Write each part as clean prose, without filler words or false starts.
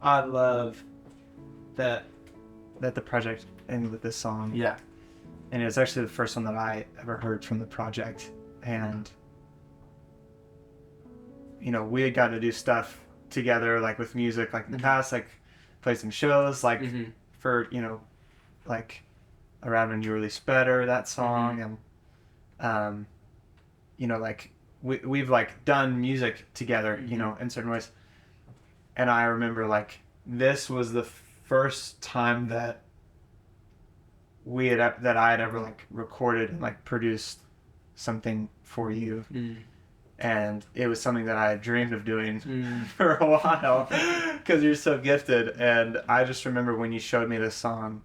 I love that the project ended with this song. Yeah. And it was actually the first one that I ever heard from the project. And, we had gotten to do stuff together, like with music, like in the past, like play some shows, like for, like around when you released Better, that song. And, like we've like done music together, in certain ways. And I remember like this was the first time that I had ever like recorded and like produced something for you. And it was something that I had dreamed of doing for a while because you're so gifted. And I just remember when you showed me this song,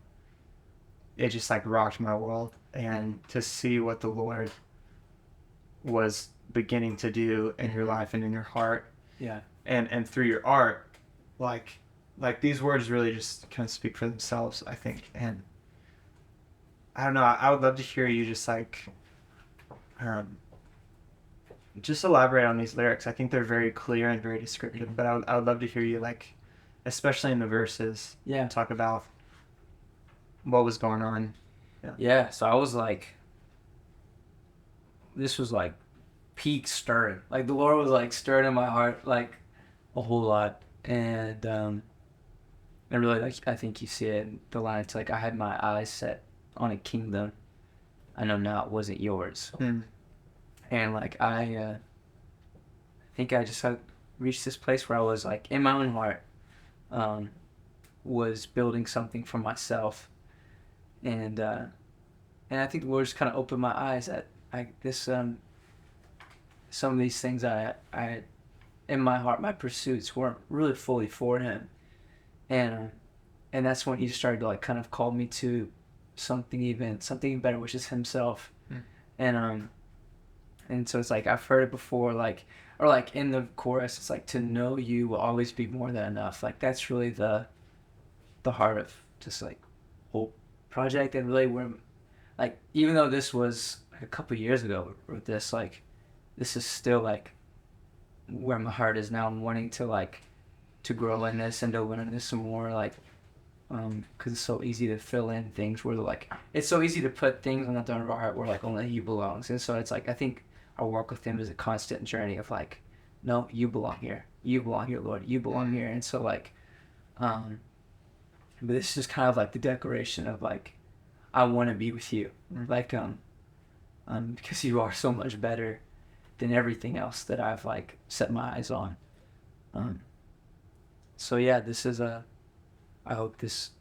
it just like rocked my world. And to see what the Lord was beginning to do in your life and in your heart, and through your art, like these words really just kind of speak for themselves, I think. And I don't know, I would love to hear you just like just elaborate on these lyrics. I think they're very clear and very descriptive, but I would love to hear you, like, especially in the verses, talk about what was going on. So I was like, this was like peak stirring. Like the Lord was like stirring in my heart like a whole lot. And really, like, I think you see it in the line. It's like, I had my eyes set on a kingdom I know now it wasn't yours. And like I think I just had reached this place where I was like in my own heart was building something for myself, and I think the Lord just kind of opened my eyes at some of these things I in my heart, my pursuits weren't really fully for Him, and that's when He started to like kind of call me to something even better, which is Himself. And so it's like I've heard it before, like, or like in the chorus, it's like, to know you will always be more than enough. Like that's really the heart of just like whole project. And really where, like, even though this was like a couple years ago wrote this, like this is still like where my heart is now. I'm wanting to like to grow in this and to learn this some more, like because it's so easy to fill in things where like it's so easy to put things on the throne of our heart where like only He belongs. And so it's like I think our walk with Him is a constant journey of like, no, you belong here, Lord, you belong here. And so like but this is kind of like the declaration of like, I want to be with you, like because you are so much better than everything else that I've like set my eyes on. So yeah, this is I hope this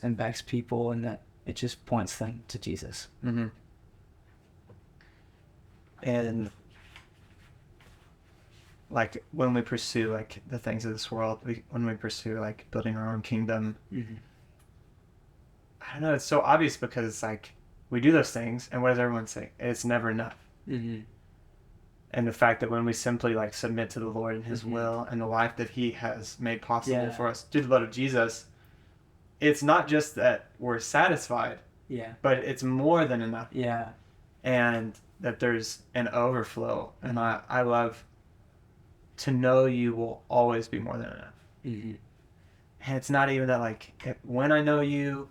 impacts people and that it just points them to Jesus. And like when we pursue like the things of this world, when we pursue like building our own kingdom, I don't know, it's so obvious because it's like we do those things and what does everyone say? It's never enough. And the fact that when we simply like submit to the Lord and His will and the life that He has made possible for us through the blood of Jesus, it's not just that we're satisfied, but it's more than enough. And that there's an overflow. And I love to know you will always be more than enough. And it's not even that like when I know you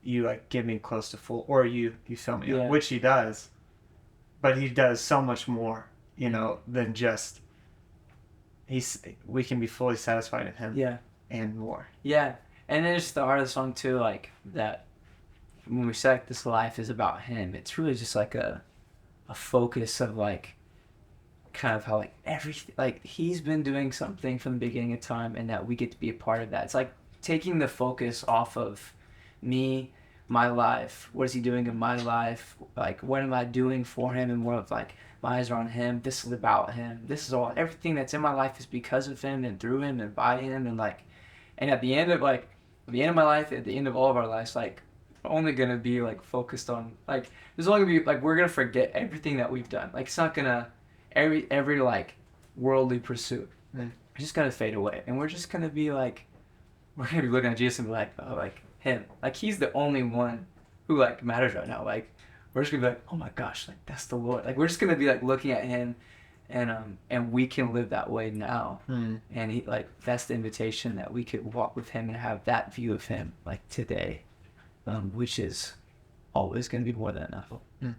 like give me close to full, or you fill me up, which He does. But He does so much more, than just we can be fully satisfied in Him and more. And there's the heart of the song too, like that when we say like, this life is about Him, it's really just like a focus of like kind of how like everything, like He's been doing something from the beginning of time and that we get to be a part of that. It's like taking the focus off of me, my life, what is He doing in my life, like what am I doing for Him, and more of like my eyes are on Him. This is about Him. This is all, everything that's in my life is because of Him and through Him and by Him. And like, and at the end of my life, at the end of all of our lives, like we're only gonna be like focused on like, there's only gonna be like, we're gonna forget everything that we've done. Like it's not gonna, every like worldly pursuit it's just gonna fade away, and we're just gonna be like, we're gonna be looking at Jesus and be like, oh, like Him, like He's the only one who like matters right now. Like we're just gonna be like, oh my gosh, like that's the Lord. Like we're just gonna be like looking at Him and we can live that way now. Mm. And he, like, that's the invitation, that we could walk with him and have that view of him, like, today, which is always going to be more than enough. Mm.